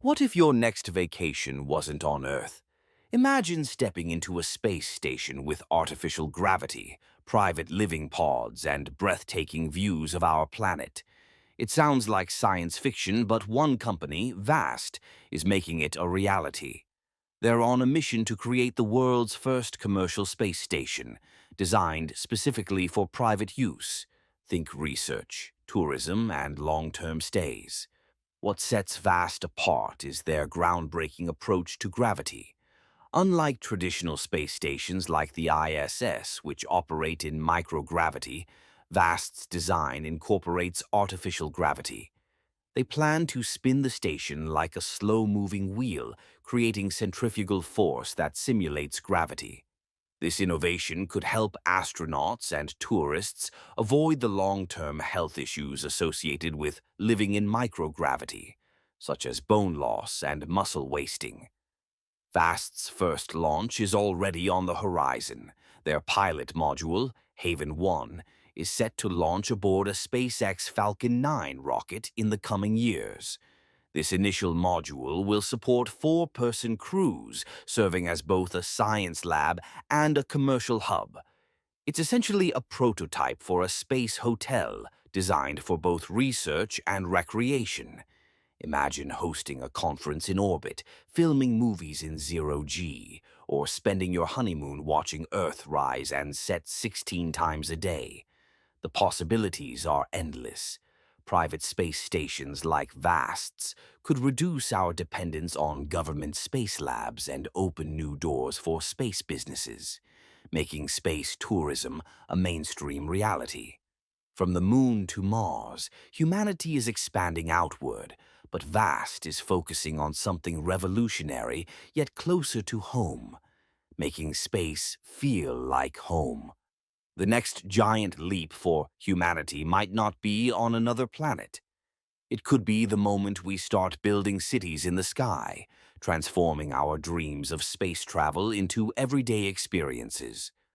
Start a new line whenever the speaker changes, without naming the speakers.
What if your next vacation wasn't on Earth? Imagine stepping into a space station with artificial gravity, private living pods, and breathtaking views of our planet. It sounds like science fiction, but one company, Vast, is making it a reality. They're on a mission to create the world's first commercial space station, designed specifically for private use. Think research, tourism, and long-term stays. What sets Vast apart is their groundbreaking approach to gravity. Unlike traditional space stations like the ISS, which operate in microgravity, Vast's design incorporates artificial gravity. They plan to spin the station like a slow-moving wheel, creating centrifugal force that simulates gravity. This innovation could help astronauts and tourists avoid the long-term health issues associated with living in microgravity, such as bone loss and muscle wasting. Vast's first launch is already on the horizon. Their pilot module, Haven 1, is set to launch aboard a SpaceX Falcon 9 rocket in the coming years. This initial module will support four-person crews, serving as both a science lab and a commercial hub. It's essentially a prototype for a space hotel designed for both research and recreation. Imagine hosting a conference in orbit, filming movies in zero-G, or spending your honeymoon watching Earth rise and set 16 times a day. The possibilities are endless. Private space stations like Vast's could reduce our dependence on government space labs and open new doors for space businesses, making space tourism a mainstream reality. From the moon to Mars, humanity is expanding outward, but Vast is focusing on something revolutionary yet closer to home, making space feel like home. The next giant leap for humanity might not be on another planet. It could be the moment we start building cities in the sky, transforming our dreams of space travel into everyday experiences.